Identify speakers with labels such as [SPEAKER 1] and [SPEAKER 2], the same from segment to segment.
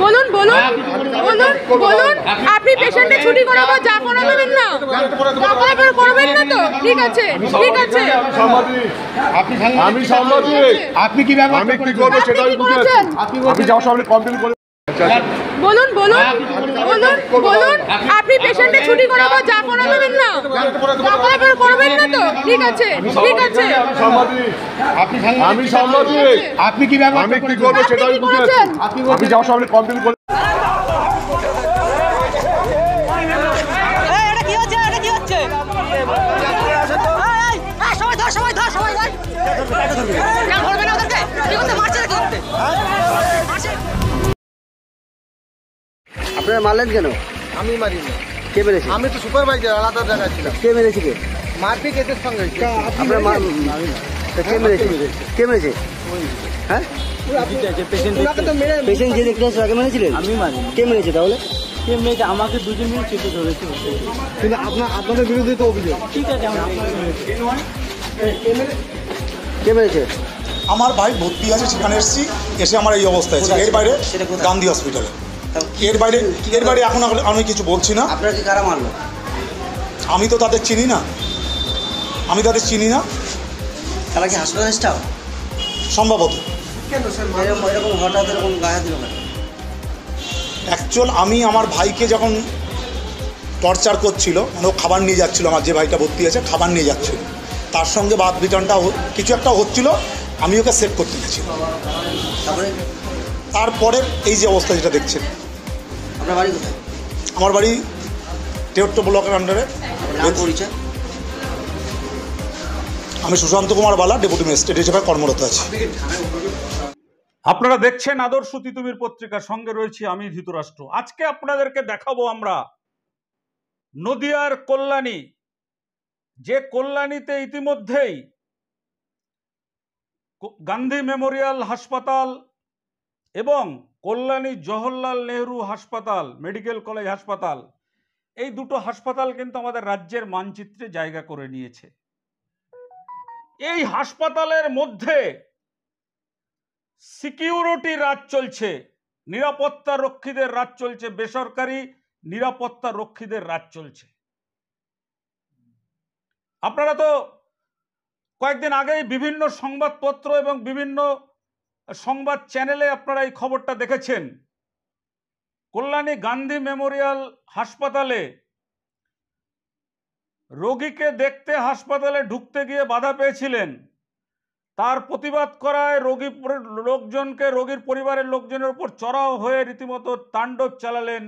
[SPEAKER 1] বলুন বলুন বলুন বলুন আপনি পেশেন্টের ছুটি করাবো যা করাবেন না করবেন না তো ঠিক আছে ঠিক আছে
[SPEAKER 2] আমি সম্মতি আপনি কি আমি কি করব সেটা আমি বুঝে আছি আপনি যাওয়ার সামনে কমপ্লেইন করে
[SPEAKER 1] বলুন বলুন বলুন বলুন আপনি পেশেন্টের ছুটি করাবো যা করাবেন না করবেন না তো ঠিক আছে ঠিক আছে
[SPEAKER 2] আমি সম্মতি আপনি কি আমি কি করব সেটা আমি বুঝে আছি আপনি যাওয়ার সামনে কমপ্লেইন করে
[SPEAKER 3] আপনারা মারলেন কেন?
[SPEAKER 4] আমি মারিনি।
[SPEAKER 3] কে মেরেছে?
[SPEAKER 4] আমি তো সুপারভাইজার, আলাদা জায়গায় ছিলাম।
[SPEAKER 3] কে মেরেছে? কে
[SPEAKER 4] মারপিট এদের সঙ্গে?
[SPEAKER 3] আপনার কে মেরেছে? কে মেরেছে? হ্যাঁ, পেশেন্ট যে দেখতে আসছে তাকে মেরেছিলেন? আমি মারি। কে মেরেছে তাহলে? কে মেরেছে? আমাকে দুজন মিলে চেপে ধরেছে। কিন্তু আপনাদের বিরুদ্ধে তো অভিযোগ। ঠিক আছে, কে মেরেছে?
[SPEAKER 5] আমার ভাই ভর্তি আছে, সেখানে এসেছি, এসে আমার এই অবস্থা আছে। এর বাইরে গান্ধী হসপিটালে। এর বাইরে এখন আমি কিছু বলছি না।
[SPEAKER 3] আপনাকে কারা মারলো?
[SPEAKER 5] আমি তো তাদের চিনি না,
[SPEAKER 3] তারা কি হাসপাতালে স্টাফ?
[SPEAKER 5] সম্ভবত।
[SPEAKER 3] এরকম হঠাৎ এরকম গায়ে দিল কেন?
[SPEAKER 5] অ্যাকচুয়াল আমি আমার ভাইকে যখন টর্চার করছিল, মানে ও খাবার নিয়ে যাচ্ছিল, আমার যে ভাইটা ভর্তি আছে খাবার নিয়ে যাচ্ছিল, তার সঙ্গে বাদ বিতরণটা কিছু একটা হচ্ছিল, আমি ওকে সেভ করতে গেছিলাম। তারপরে এই যে অবস্থা যেটা দেখছেন।
[SPEAKER 3] আপনার বাড়ি কোথায়?
[SPEAKER 5] আমার বাড়ি 73 ব্লকের আন্ডারে।
[SPEAKER 3] পরিচয়?
[SPEAKER 5] আমি সুশান্ত কুমার বালা, ডেপুটি ম্যাজিস্ট্রেট হিসেবে কর্মরত আছি।
[SPEAKER 6] আপনারা দেখছেন আদর্শ তিতুমির পত্রিকার সঙ্গে রয়েছি আমি ধৃতরাষ্ট্র। আজকে আপনাদেরকে দেখাবো আমরা নদিয়ার কল্যাণী, যে কল্যাণীতে ইতিমধ্যেই গান্ধী মেমোরিয়াল হাসপাতাল এবং কল্যাণী জওহরলাল নেহরু হাসপাতাল, মেডিকেল কলেজ হাসপাতাল, এই দুটো হাসপাতাল কিন্তু আমাদের রাজ্যের মানচিত্রে জায়গা করে নিয়েছে। এই হাসপাতালের মধ্যে সিকিউরিটি রাজ চলছে, নিরাপত্তা রক্ষীদের রাজ চলছে, বেসরকারি নিরাপত্তা রক্ষীদের রাজ চলছে। আপনারা তো কয়েকদিন আগেই বিভিন্ন সংবাদপত্র এবং বিভিন্ন সংবাদ চ্যানেলে আপনারা এই খবরটা দেখেছেন। কল্যাণী গান্ধী মেমোরিয়াল হাসপাতালে রোগীকে দেখতে হাসপাতালে ঢুকতে গিয়ে বাধা পেয়েছিলেন, তার প্রতিবাদ করায় রোগীর পরিবারের লোকজনের উপর চড়াও হয়ে রীতিমতো তাণ্ডব চালালেন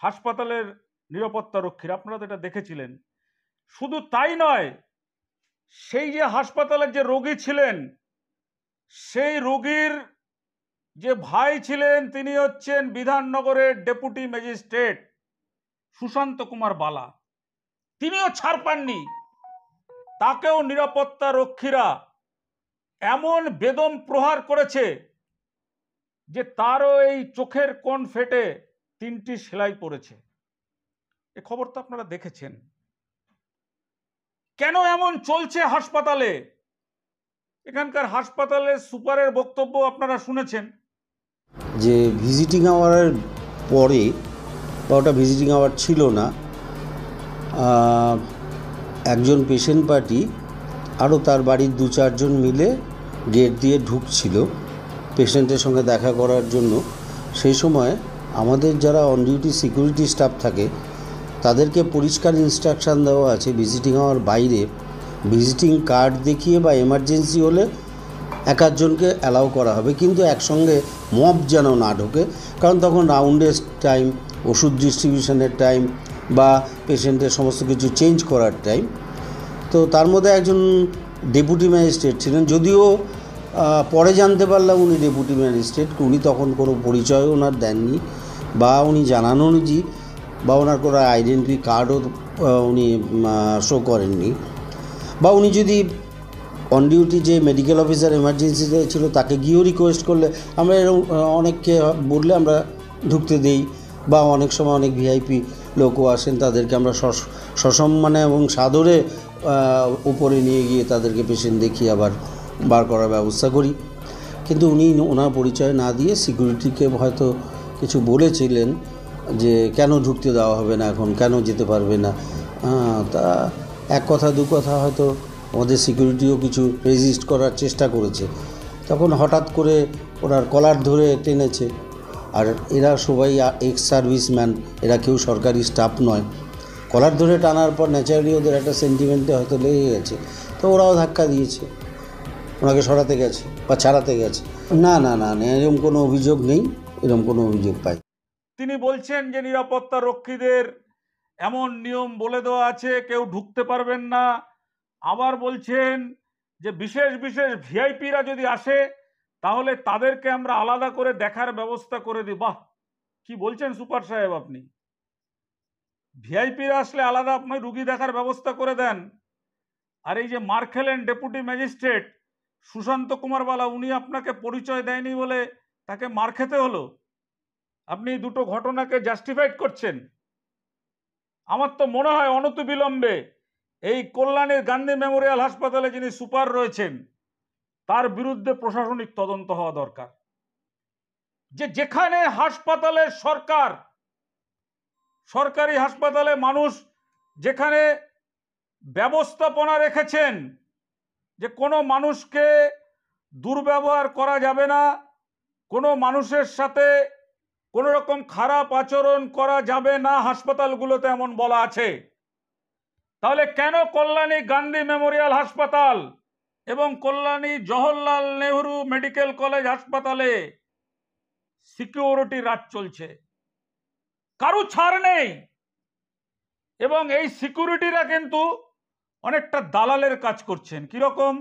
[SPEAKER 6] হাসপাতালের নিরাপত্তা রক্ষীরা। আপনারা তো এটা দেখেছিলেন। শুধু তাই নয়, সেই যে হাসপাতালের যে রোগী ছিলেন, সেই রোগীর যে ভাই ছিলেন, তিনি হচ্ছেন বিধাননগরের ডেপুটি ম্যাজিস্ট্রেট সুশান্ত কুমার বালা, তিনিও ছাড় পাননি। তাকেও নিরাপত্তা রক্ষীরা এমন বেদম প্রহার করেছে যে তারও এই চোখের কোণ ফেটে 3টি সেলাই পড়েছে। এ খবর তো আপনারা দেখেছেন। কেন এমন চলছে হাসপাতালে? এখানকার হাসপাতালের সুপারের বক্তব্য আপনারা শুনেছেন
[SPEAKER 7] যে ভিজিটিং আওয়ারের পরে, বা ওটা ভিজিটিং আওয়ার ছিল না, একজন পেশেন্ট পার্টি আরও তার বাড়ির 2-4 জন মিলে গেট দিয়ে ঢুকছিল পেশেন্টের সঙ্গে দেখা করার জন্য। সেই সময় আমাদের যারা অন ডিউটি সিকিউরিটি স্টাফ থাকে তাদেরকে পরিষ্কার ইনস্ট্রাকশান দেওয়া আছে ভিজিটিং আওয়ার বাইরে ভিজিটিং কার্ড দেখিয়ে বা এমার্জেন্সি হলে 1-8 জনকে অ্যালাউ করা হবে, কিন্তু একসঙ্গে মব যেন না ঢোকে, কারণ তখন রাউন্ডের টাইম, ওষুধ ডিস্ট্রিবিউশনের টাইম বা পেশেন্টের সমস্ত কিছু চেঞ্জ করার টাইম। তো তার মধ্যে একজন ডেপুটি ম্যাজিস্ট্রেট ছিলেন, যদিও পরে জানতে পারলাম উনি ডেপুটি ম্যাজিস্ট্রেট, উনি তখন কোনো পরিচয় ওনার দেননি বা উনি জানানোনি, বা ওনার কোনো আইডেন্টি কার্ডও উনি শো করেননি, বা উনি যদি অন ডিউটি যে মেডিকেল অফিসার এমার্জেন্সিতে ছিল তাকে গিয়েও রিকোয়েস্ট করলে, আমরা এরকম অনেককে বললে আমরা ঢুকতে দেই, বা অনেক সময় অনেক ভিআইপি লোকও আসেন, তাদেরকে আমরা সসম্মানে এবং সাদরে উপরে নিয়ে গিয়ে তাদেরকে পেশেন্ট দেখিয়ে আবার বার করার ব্যবস্থা করি। কিন্তু উনি ওনার পরিচয় না দিয়ে সিকিউরিটিকে হয়তো কিছু বলেছিলেন যে কেন ঢুকতে দেওয়া হবে না, এখন কেন যেতে পারবে না। তা এক কথা দু কথা হয়তো আমাদের সিকিউরিটিও কিছু রেজিস্ট করার চেষ্টা করেছে, তখন হঠাৎ করে ওনার কলার ধরে টেনেছে। আর এরা সবাই এক্স সার্ভিসম্যান, এরা কেউ সরকারি স্টাফ নয়। কলার ধরে টানার পর ন্যাচারালি ওদের একটা সেন্টিমেন্টে হয়তো লেগে গেছে, তো ওরাও ধাক্কা দিয়েছে, ওনাকে সরাতে গেছে বা ছাড়াতে গেছে। না না না না, এরকম কোনো অভিযোগ নেই, এরকম কোনো অভিযোগ পাই।
[SPEAKER 6] তিনি বলছেন যে নিরাপত্তা রক্ষীদের এমন নিয়ম বলে দেওয়া আছে, কেউ ঢুকতে পারবেন না। আবার বলছেন যে বিশেষ বিশেষ ভিআইপিরা যদি আসে তাহলে তাদেরকে আমরা আলাদা করে দেখার ব্যবস্থা করে দিই। বাহ, কি বলছেন সুপার সাহেব আপনি? ভিআইপিরা আসলে আলাদা আপনি রুগী দেখার ব্যবস্থা করে দেন। আর এই যে মার খেলেন ডেপুটি ম্যাজিস্ট্রেট সুশান্ত কুমার বালা, উনি আপনাকে পরিচয় দেয়নি বলে তাকে মার খেতে হলো, আপনি দুটো ঘটনাকে জাস্টিফাইড করছেন। আমার তো মনে হয় অনতিবিলম্বে এই কল্যাণীর গান্ধী মেমোরিয়াল হাসপাতালে যিনি সুপার রয়েছেন তার বিরুদ্ধে প্রশাসনিক তদন্ত হওয়া দরকার। যেখানে হাসপাতালে সরকারি হাসপাতালে মানুষ যেখানে ব্যবস্থাপনা রেখেছেন যে কোনো মানুষকে দুর্ব্যবহার করা যাবে না, কোনো মানুষের সাথে কোনো রকম খারাপ আচরণ করা যাবে না, হাসপাতালগুলোতে এমন বলা আছে, তাহলে কেন কল্যাণী গান্ধী মেমোরিয়াল হাসপাতাল এবং কল্যাণী জওহরলাল নেহরু মেডিকেল কলেজ হাসপাতালে সিকিউরিটি রাজ চলছে? কারো ছাড় নেই। এবং এই সিকিউরিটিরা কিন্তু অনেকটা দালালের কাজ করছেন। কিরকম?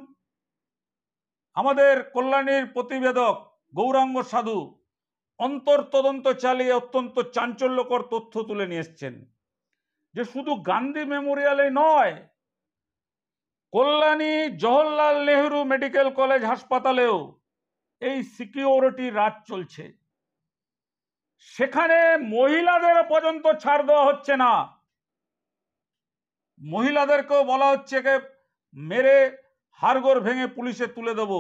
[SPEAKER 6] আমাদের কল্যাণীর প্রতিবেদক গৌরাঙ্গ সাধু অন্তর্তদন্ত চালিয়ে অত্যন্ত চাঞ্চল্যকর তথ্য তুলে নিয়ে এসছেন যে শুধু গান্ধী মেমোরিয়ালে নয়, কল্যাণী জওহরলাল নেহরু মেডিকেল কলেজ হাসপাতালেও এই সিকিউরিটি রাজ চলছে। সেখানে মহিলাদের পর্যন্ত ছাড় দেওয়া হচ্ছে না, মহিলাদেরকেও বলা হচ্ছে যে মেরে হাড়গোড় ভেঙে পুলিশে তুলে দেব।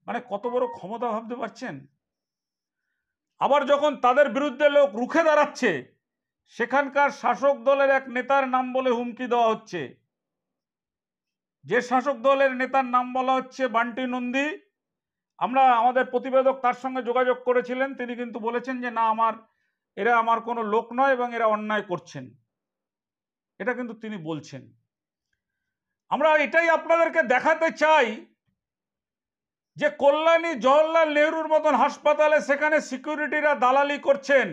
[SPEAKER 6] মানে কত বড় ক্ষমতা ভাবতে পারছেন? আবার যখন তাদের বিরুদ্ধে লোক রুখে দাঁড়াচ্ছে সেখানকার শাসক দলের এক নেতার নাম বলে হুমকি দেওয়া হচ্ছে। যে শাসক দলের নেতার নাম বলা হচ্ছে বান্টি নন্দী। আমাদের প্রতিবেদক তার সঙ্গে যোগাযোগ করেছিলেন, তিনি কিন্তু বলেছেন যে না, এরা আমার কোনো লোক নয় এবং এরা অন্যায় করছেন, এটা কিন্তু তিনি বলছেন। আমরা এটাই আপনাদেরকে দেখাতে চাই যে কল্যাণী জওহরলাল নেহরুর মতন হাসপাতালে সেখানে সিকিউরিটিরা দালালি করছেন,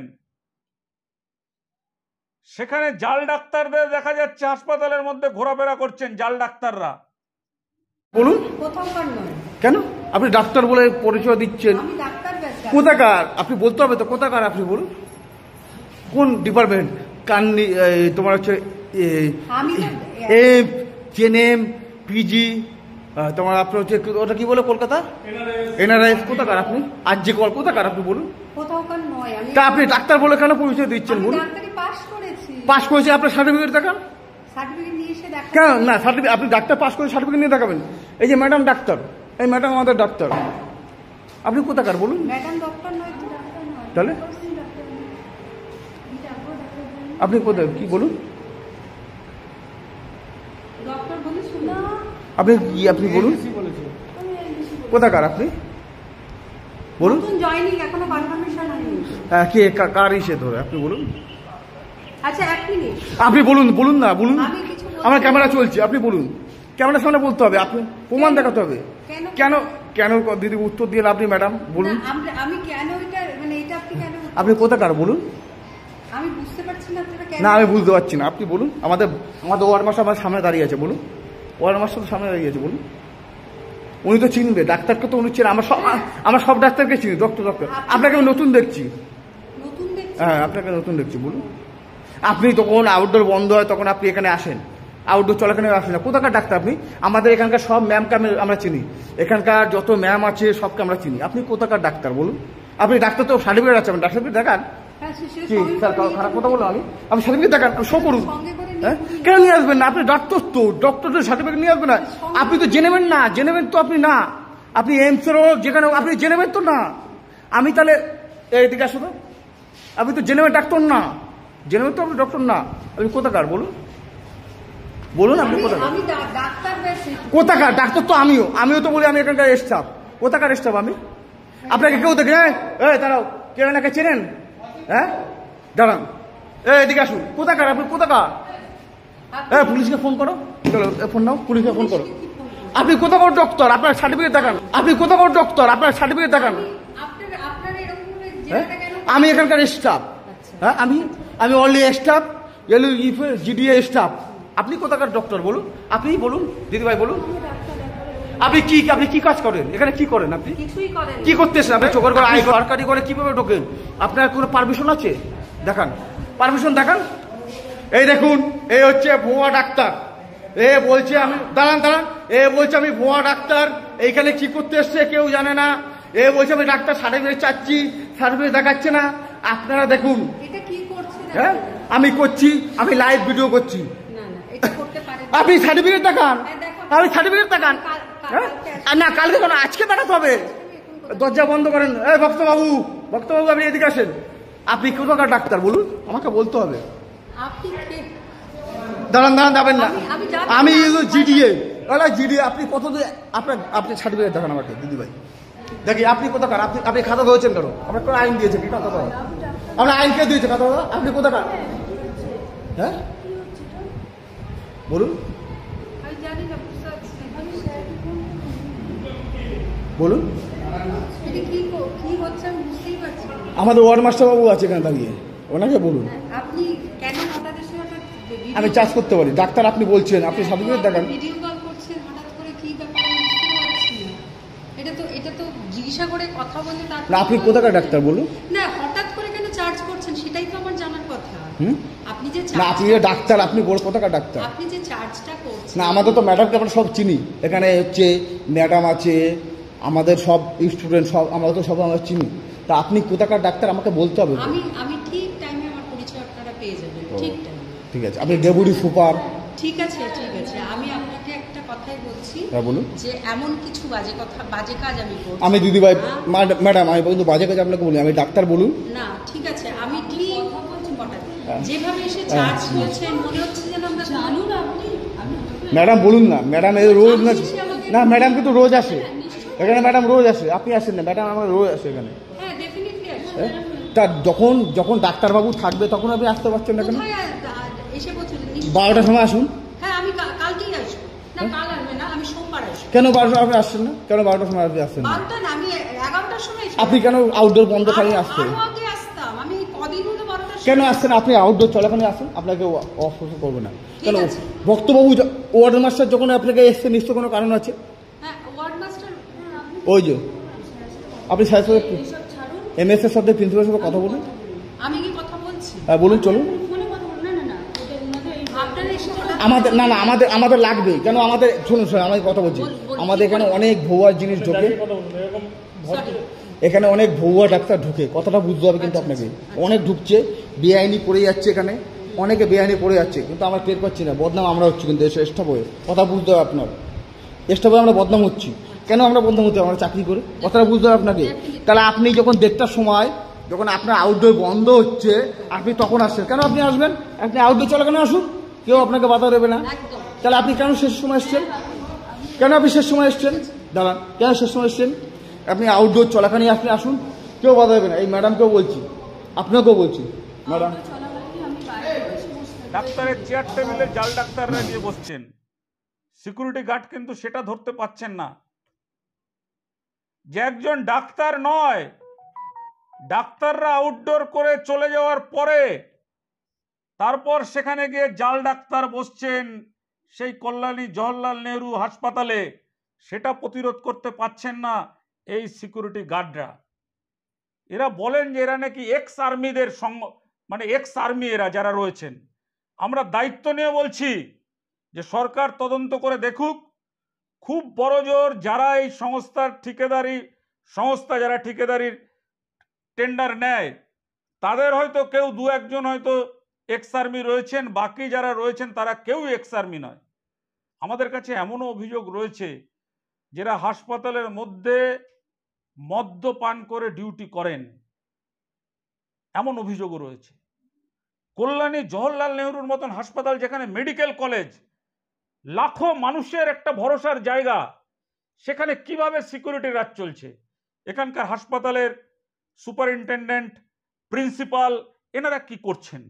[SPEAKER 6] সেখানে জাল ডাক্তারদের দেখা যাচ্ছে হাসপাতালের মধ্যে ঘোরাফেরা করছেন জাল ডাক্তাররা।
[SPEAKER 8] বলুন কেন আপনি ডাক্তার বলে পরিচয় দিচ্ছেন? কোথাকার আপনি বলতে হবে তো, কোথাকার আপনি বলুন, কোন ডিপার্টমেন্ট? কান্নি তোমার হচ্ছে জেএনএম পিজি, তোমার আপনার হচ্ছে ওটা কি বলে কলকাতা এনআরআই, কোথাকার আপনি? আর যে কোথাকার আপনি বলুন? তা আপনি ডাক্তার বলে কেন পরিচয় দিচ্ছেন বলুন? পাস করেছে, আপনার সার্টিফিকেট দেখান। কেন না সার্টিফিকেট? আপনি ডাক্তার পাস করে সার্টিফিকেট নিয়ে দেখাবেন। এই যে ম্যাডাম ডাক্তার, এই ম্যাডাম আমাদের ডাক্তার, আপনি কোথাকার বলুন? তাহলে আপনি কোথায় কি বলুন? আপনি বলুন কোথাকার আপনি বলুন? হ্যাঁ, কে কার ইসে ধরে আপনি বলুন? আপনি বলুন না বলুন, আমার ক্যামেরা চলছে, আপনি বলুন। ক্যামেরার সামনে বলতে হবে, আপনি প্রমাণ দেখাতে হবে। কেন কেন দিদি উত্তর দিয়ে আপনি ম্যাডাম বলুন, আপনি কোথাকার বলুন? না আমি বুঝতে পারছি না, আপনি বলুন। আমাদের ওয়ার্ড মাস্টার আমার সামনে দাঁড়িয়ে আছে, বলুন। ওয়ার্ড মাস্টার তো সামনে দাঁড়িয়ে আছে, বলুন। উনি তো চিনবে, ডাক্তারকে তো উনি চিনে। আমার সব ডাক্তারকে চিনি, ডক্টর। আপনাকে আমি নতুন দেখছি। হ্যাঁ, আপনাকে নতুন দেখছি, বলুন। আপনি তখন আউটডোর বন্ধ হয় তখন আপনি এখানে আসেন, আউটডোর চলাকালীন আসেন না। কোথাকার ডাক্তার আপনি? আমাদের এখানকার সব ম্যামকে আমরা চিনি, এখানকার যত ম্যাম আছে সবকে আমরা চিনি। আপনি কোথাকার ডাক্তার বলুন? আপনি ডাক্তার তো সার্টিফিকেট আছে, ডাক্তার সার্টিফিকেট দেখান। কি স্যার খারাপ কথা বললাম আমি সার্টিফিকেট দেখান, শো করুন। হ্যাঁ, কেন নিয়ে আসবেন না? আপনি ডাক্তার তো, ডক্টরের সার্টিফিকেট নিয়ে আসবেন না। আপনি তো জেনেবেন না, জেনেবেন তো আপনি না। আপনি এইমসেরও যেখানে আপনি জেনেবেন তো না, আমি তাহলে এইদিকে আসো তো, আপনি তো জেনেবেন ডাক্তার না, জেনেবেন তো আপনি ডক্টর না, আপনি কোথাকার বলুন, বলুন আপনি কোথাকার? কোথাকার ডাক্তার তো আমিও তো বলি আমি এখানকার স্টাফ। কোথাকার স্টাফ আমি? আপনাকে কেউ দেখে তারাও কেউ এনাকে চেনেন? হ্যাঁ দাঁড়ান, এদিকে আসুন। কোথাকার আপনি? কোথাকার? পুলিশকে ফোন করো, চলো ফোন নাও, পুলিশকে ফোন করো। আপনি কোথাকার ডক্টর? আপনার সার্টিফিকেট দেখান। আপনি কোথাকার ডক্টর? আপনার সার্টিফিকেট দেখান। আমি এখানকার স্টাফ। হ্যাঁ আমি অনলি স্টাফ, জিডিএ স্টাফ। আপনি কোথাকার ডক্টর বলুন? আপনি বলুন দিদিভাই বলুন, আপনি কি কাজ করেন এখানে? কি করেন আপনি? কি করতেছেন আপনি? চোখের করে সরকারি করে কিভাবে ঢোকেন? আপনার কোনো পারমিশন আছে? দেখান, পারমিশন দেখান। এই দেখুন, এই হচ্ছে ভুয়া ডাক্তার। এ বলছে আমি দাঁড়ান, এ বলছে আমি ভুয়া ডাক্তার, এইখানে কি করতে এসছে কেউ জানে না। এ বলছে আমি ডাক্তার সার্টিফিকেট চাচ্ছি, সার্টিফিকেট দেখাচ্ছে না। আপনারা দেখুন, হ্যাঁ আমি করছি, আমি লাইভ ভিডিও করছি। আপনি সার্টিফিকেট দেখান, আপনি সার্টিফিকেট দেখান। হ্যাঁ না, কালকে কেন? আজকে দেখাতে হবে। দরজা বন্ধ করেন। এই ভক্তবাবু আপনি এদিকে আসেন। আপনি কোথাকার ডাক্তার বলুন? আমাকে বলতে হবে। দাঁড়ান যাবেন না, আমি জিডিএ। আপনি কত আপনি সার্টিফিকেট দেখান আমাকে দিদিভাই। দেখি আপনি কোথাকার? আপনি খাতা ধরেছেন কেন? আপনার কোন আইন দিয়েছে কি খাতা ধরা? আপনার আইন কে দিয়েছে খাতা ধরা? আপনি কোথাকার? হ্যাঁ বলুন, বলুন। আমাদের ওয়ার্ড মাস্টার বাবু আছে এখানে দাঁড়িয়ে, ওনাকে বলুন। আমি চার্জ করতে পারি ডাক্তার, আপনি বলছেন আপনি সার্টিফিকেট দেখান। আপনি কোথাকার ডাক্তার বলুন?
[SPEAKER 9] না হঠাৎ করে কেন চার্জ করছেন সেটাই তো আমার জানার কথা। আপনি যে
[SPEAKER 8] ডাক্তার, আপনি কোথাকার ডাক্তার?
[SPEAKER 9] আপনি যে চার্জটা করছেন।
[SPEAKER 8] না আমাদের তো ম্যাডামকে আমরা সব চিনি, এখানে হচ্ছে ম্যাডাম আছে, আমাদের সব স্টুডেন্ট সব আমরা তো সব আমরা চিনি। তা আপনি কোথাকার ডাক্তার আমাকে বলতে হবে।
[SPEAKER 9] আমি ঠিক টাইমে আমার পরিচয় আপনারা পেয়ে যাবেন। ঠিক টাইমে। ঠিক
[SPEAKER 8] আছে, আপনি ডেপুটি সুপার।
[SPEAKER 9] ঠিক আছে আমি আপনাকে একটা কথাই বলছি।
[SPEAKER 8] হ্যাঁ বলুন।
[SPEAKER 9] যে এমন কিছু বাজে কাজ আমি করছি।
[SPEAKER 8] আমি দিদিভাই ম্যাডাম আমি কিন্তু বাজে কাজ আপনাকে বলি, আমি ডাক্তার বলুন
[SPEAKER 9] না। ঠিক আছে, আমি ঠিক যেভাবে এসে চার্জ করছেন মনে হচ্ছে যেন আমরা জানুন। আপনি
[SPEAKER 8] ম্যাডাম বলুন না, ম্যাডাম এই রোজ না ম্যাডাম কিন্তু রোজ আসে এখানে, ম্যাডাম রোজ আসে। আপনি আসেন না ম্যাডাম, আমার রোজ আসে এখানে।
[SPEAKER 9] হ্যাঁ ডেফিনেটলি আসে।
[SPEAKER 8] তা যখন ডাক্তারবাবু থাকবে তখন আপনি আসতে পারছেন না কেন?
[SPEAKER 9] এসে বলছেন
[SPEAKER 8] 12টার সময় আসুন।
[SPEAKER 9] হ্যাঁ আমি কালকেই আসবো। না কাল আসবে না, আমি সোমবার আসবো।
[SPEAKER 8] কেন 12টার আপনি আসছেন না? কেন 12টার সময় আপনি আসছেন না?
[SPEAKER 9] 12টা না, আমি 11টার সময়।
[SPEAKER 8] আপনি কেন আউটডোর বন্ধ করে আসছেন?
[SPEAKER 9] আগে আসতাম আমি, কদিন হলো 12টার সময়।
[SPEAKER 8] কেন আসছেন? আপনি আউটডোর চলাকালীন আসুন, আপনাকে অসুস্থ করবে না। কেন ভক্তবাবু ওয়ার্ড মাস্টার যখন আপনাকে এসছে নিশ্চয় কোনো কারণ আছে।
[SPEAKER 9] হ্যাঁ ওয়ার্ড মাস্টার
[SPEAKER 8] ওই যে আপনি স্যারের সাথে এমএস এর সাথে প্রিন্সিপালের সাথে কথা বলুন।
[SPEAKER 9] আমি কি কথা বলছি?
[SPEAKER 8] হ্যাঁ বলুন, চলুন। আমাদের লাগবে কেন? আমাদের শুনুন আমি কথা বলছি, আমাদের এখানে অনেক ভুয়া জিনিস ঢোকে, এখানে অনেক ভুয়া ডাক্তার ঢুকে, কথাটা বুঝতে হবে কিন্তু আপনাকে। অনেক ঢুকছে, বেআইনি পড়ে যাচ্ছে এখানে, অনেকে বেআইনি পড়ে যাচ্ছে কিন্তু আমরা টের পাচ্ছি না। বদনাম আমরা হচ্ছি কিন্তু স্টাফ হয়ে, কথা বুঝতে হবে আপনার। স্টাফ হয়ে আমরা বদনাম হচ্ছি কেন? আমরা বদনাম হচ্ছি আমরা চাকরি করে, কথাটা বুঝতে হবে আপনাকে। তাহলে আপনি যখন 1:30টার সময় যখন আপনার আউটডোর বন্ধ হচ্ছে আপনি তখন আসছেন কেন? আপনি আসবেন, আপনি আউটডোর চলাকালীন আসুন, কেউ আপনাকে বাধা দেবে না। তাহলে আপনি কেন শেষ সময় এসছেন? কেন আপনি শেষ সময় এসছেন? দাঁড়ান, কেন শেষ সময় এসছেন? আপনি আউটডোর চলাকালীন আপনি আসুন, কেউ বাধা দেবে না। এই ম্যাডামকেও বলছি, আপনাকেও বলছি ম্যাডাম।
[SPEAKER 6] ডাক্তারের চেয়ার টেবিলে জাল ডাক্তাররা নিয়ে বসছেন, সিকিউরিটি গার্ড কিন্তু সেটা ধরতে পাচ্ছেন না যে একজন ডাক্তার নয়। ডাক্তাররা আউটডোর করে চলে যাওয়ার পরে তারপর সেখানে গিয়ে জাল ডাক্তার বসছেন সেই কল্যাণী জওহরলাল নেহরু হাসপাতালে, সেটা প্রতিরোধ করতে পাচ্ছেন না এই সিকিউরিটি গার্ডরা। এরা বলেন যে এরা নাকি এক্স আর্মিদের মানে এক্স আর্মি এরা যারা রয়েছেন। আমরা দায়িত্ব নিয়ে বলছি যে সরকার তদন্ত করে দেখুক, খুব বড় জোর যারা এই সংস্থার যারা ঠিকাদারির টেন্ডার নেয় তাদের হয়তো কেউ 2-1জন হয়তো এক্স আর্মি রয়েছেন, বাকি যারা রয়েছেন তারা কেউ এক্স আর্মি নয়। আমাদের কাছে এমনও অভিযোগ রয়েছে যারা হাসপাতালের মধ্যে মদ্যপান করে ডিউটি করেন, এমন অভিযোগও রয়েছে। কল্যাণী জওহরলাল নেহরুর মতন হাসপাতাল, যেখানে মেডিকেল কলেজ, লাখো মানুষের একটা ভরসার জায়গা, সেখানে কিভাবে সিকিউরিটি রাজ চলছে? এখানকার হাসপাতালের সুপারিনটেন্ডেন্ট, প্রিন্সিপাল, এনারা কি করছেন?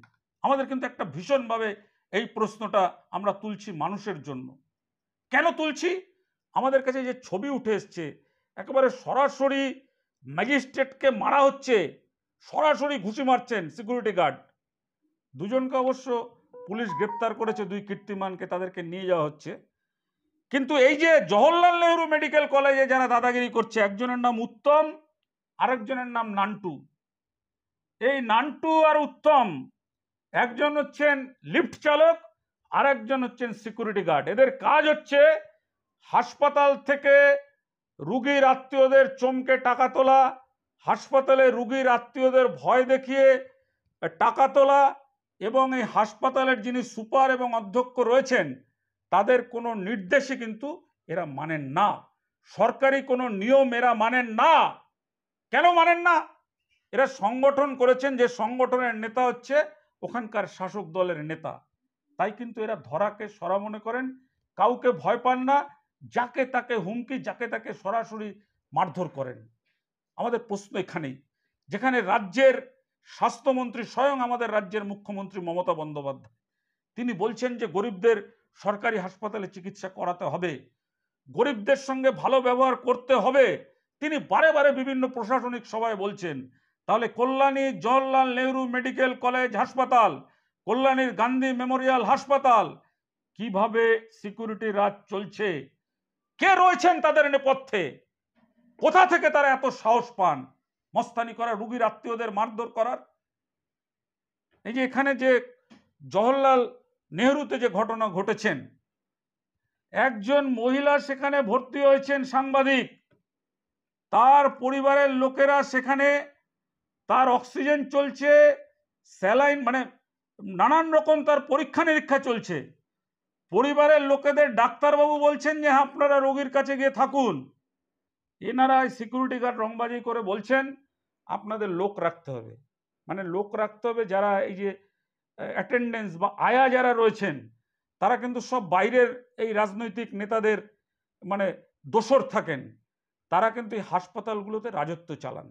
[SPEAKER 6] আমাদের কিন্তু একটা ভীষণভাবে এই প্রশ্নটা আমরা তুলছি মানুষের জন্য। কেন তুলছি? আমাদের কাছে যে ছবি উঠে এসছে, একেবারে সরাসরি ম্যাজিস্ট্রেটকে মারা হচ্ছে, সরাসরি ঘুষি মারছেন সিকিউরিটি গার্ড। দুজনকে অবশ্য পুলিশ গ্রেপ্তার করেছে, দুই কীর্তিমানকে, তাদেরকে নিয়ে যাওয়া হচ্ছে। কিন্তু এই যে জওহরলাল নেহরু মেডিকেল কলেজে যারা দাদাগিরি করছে, একজনের নাম উত্তম, আরেকজনের নাম নান্টু। এই নান্টু আর উত্তম, একজন হচ্ছেন লিফট চালক, আর একজন হচ্ছেন সিকিউরিটি গার্ড। এদের কাজ হচ্ছে হাসপাতাল থেকে রুগীর আত্মীয়দের চমকে টাকা তোলা, হাসপাতালে রুগীর আত্মীয়দের ভয় দেখিয়ে টাকা তোলা, এবং এই হাসপাতালের যিনি সুপার এবং অধ্যক্ষ রয়েছেন তাদের কোনো নির্দেশই কিন্তু এরা মানেন না। সরকারি কোনো নিয়ম এরা মানেন না। কেন মানেন না? এরা সংগঠন করেছেন, যে সংগঠনের নেতা হচ্ছে ওখানকার শাসক দলের নেতা। তাই কিন্তু এরা ধরাকে সরা মনে করেন, কাউকে ভয় পান না, যাকে তাকে হুমকি, যাকে তাকে সরাসরি মারধর করেন। আমাদের প্রশ্ন এখানেই, যেখানে রাজ্যের স্বাস্থ্যমন্ত্রী, স্বয়ং আমাদের রাজ্যের মুখ্যমন্ত্রী মমতা বন্দ্যোপাধ্যায়, তিনি বলছেন যে গরিবদের সরকারি হাসপাতালে চিকিৎসা করাতে হবে, গরিবদের সঙ্গে ভালো ব্যবহার করতে হবে, তিনি বারে বারে বিভিন্ন প্রশাসনিক সভায় বলছেন। তাহলে কল্যাণী জওহরলাল নেহরু মেডিকেল কলেজ হাসপাতাল, কল্যাণীর গান্ধী মেমোরিয়াল হাসপাতাল, কিভাবে সিকিউরিটি রাজ চলছে? কে রয়েছেন তাদের নেপথ্যে? কোথা থেকে তারা এত সাহস পান মস্তানি করা, রুগীর আত্মীয়দের মারধর করার? এই যে এখানে যে জওহরলাল নেহরুতে যে ঘটনা ঘটেছেন, একজন মহিলা সেখানে ভর্তি হয়েছেন, সাংবাদিক, তার পরিবারের লোকেরা সেখানে, তার অক্সিজেন চলছে, স্যালাইন, মানে নানান রকম তার পরীক্ষা নিরীক্ষা চলছে। পরিবারের লোকেদের ডাক্তারবাবু বলছেন যে আপনারা রোগীর কাছে গিয়ে থাকুন। এনারা সিকিউরিটি গার্ড রংবাজি করে বলছেন আপনাদের লোক রাখতে হবে, মানে লোক রাখতে হবে। যারা এই যে অ্যাটেন্ডেন্স বা আয়া যারা রয়েছেন, তারা কিন্তু সব বাইরের এই রাজনৈতিক নেতাদের মানে দোসর থাকেন, তারা কিন্তু এই হাসপাতালগুলোতে রাজত্ব চালান।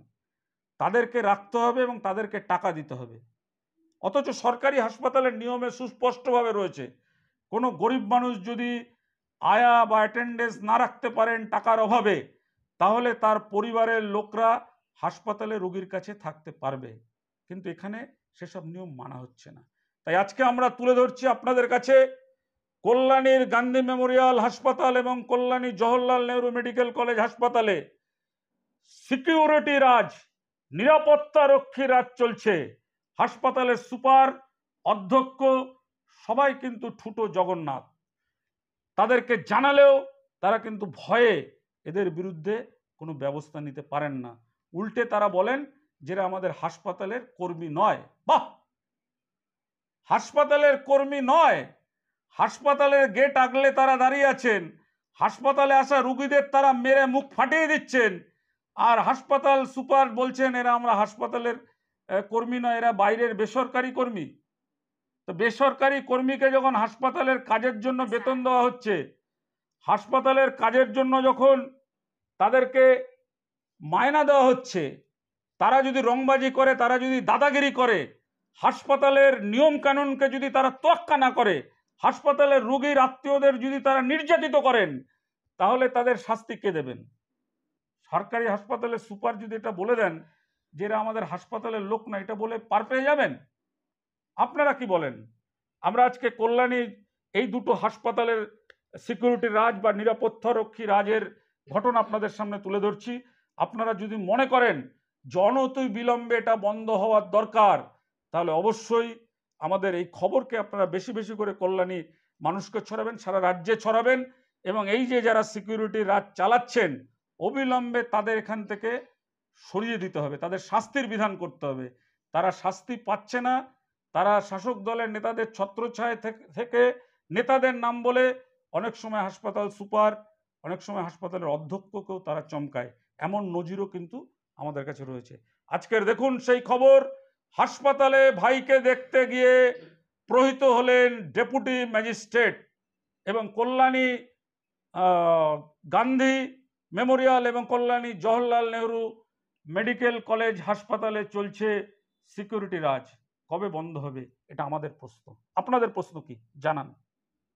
[SPEAKER 6] তাদেরকে রাখতে হবে এবং তাদেরকে টাকা দিতে হবে। অথচ সরকারি হাসপাতালের নিয়মে সুস্পষ্টভাবে রয়েছে, কোনো গরিব মানুষ যদি আয়া বা অ্যাটেন্ডেন্স না রাখতে পারেন টাকার অভাবে, তাহলে তার পরিবারের লোকরা হাসপাতালে রোগীর কাছে থাকতে পারবে। কিন্তু এখানে সেসব নিয়ম মানা হচ্ছে না। তাই আজকে আমরা তুলে ধরছি আপনাদের কাছে কল্যাণীর গান্ধী মেমোরিয়াল হাসপাতাল এবং কল্যাণী জওহরলাল নেহরু মেডিকেল কলেজ হাসপাতালে সিকিউরিটি রাজ, নিরাপত্তা রক্ষী রাজ চলছে। হাসপাতালের সুপার, অধ্যক্ষ সবাই কিন্তু ঠুটো জগন্নাথ। তাদেরকে জানালেও তারা কিন্তু ভয়ে এদের বিরুদ্ধে কোনো ব্যবস্থা নিতে পারেন না। উল্টে তারা বলেন যে আমাদের হাসপাতালের কর্মী নয়। বাহ, হাসপাতালের কর্মী নয়, হাসপাতালের গেট আগলে তারা দাঁড়িয়ে আছেন, হাসপাতালে আসা রুগীদের তারা মেরে মুখ ফাটিয়ে দিচ্ছেন, আর হাসপাতাল সুপার বলছেন এরা আমরা হাসপাতালের কর্মী নয়, এরা বাইরের বেসরকারি কর্মী। তো বেসরকারি কর্মীকে যখন হাসপাতালের কাজের জন্য বেতন দেওয়া হচ্ছে, হাসপাতালের কাজের জন্য যখন তাদেরকে মায়না দেওয়া হচ্ছে, তারা যদি রংবাজি করে, তারা যদি দাদাগিরি করে, হাসপাতালের নিয়ম কানুনকে যদি তারা তোয়াক্কা না করে, হাসপাতালের রোগীর আত্মীয়দের যদি তারা নির্যাতিত করেন, তাহলে তাদের শাস্তি কে দেবেন? সরকারি হাসপাতালের সুপার যদি এটা বলে দেন যে এরা আমাদের হাসপাতালের লোক না, এটা বলে পার পেয়ে যাবেন? আপনারা কি বলেন? আমরা আজকে কল্যাণী এই দুটো হাসপাতালের সিকিউরিটি রাজ বা নিরাপত্তা রক্ষী রাজের ঘটনা আপনাদের সামনে তুলে ধরছি। আপনারা যদি মনে করেন অনতি বিলম্বে এটা বন্ধ হওয়ার দরকার, তাহলে অবশ্যই আমাদের এই খবরকে আপনারা বেশি বেশি করে কল্যাণী মানুষকে ছড়াবেন, সারা রাজ্যে ছড়াবেন, এবং এই যে যারা সিকিউরিটি রাজ চালাচ্ছেন অবিলম্বে তাদের এখান থেকে সরিয়ে দিতে হবে, তাদের শাস্তির বিধান করতে হবে। তারা শাস্তি পাচ্ছে না, তারা শাসক দলের নেতাদের ছত্রছায়া থেকে নেতাদের নাম বলে অনেক সময় হাসপাতাল সুপার অনেক সময় হাসপাতালের অধ্যক্ষকেও তারা চমকায়, এমন নজিরও কিন্তু আমাদের কাছে রয়েছে। আজকের দেখুন সেই খবর, হাসপাতালে ভাইকে দেখতে গিয়ে প্রহৃত হলেন ডেপুটি ম্যাজিস্ট্রেট এবং কল্যাণী গান্ধী মেমোরিয়াল এবং কল্যাণী জওহরলাল নেহরু মেডিকেল কলেজ হাসপাতালে চলছে সিকিউরিটি রাজ। কবে বন্ধ হবে, এটা আমাদের প্রশ্ন। আপনাদের প্রশ্ন কি জানান।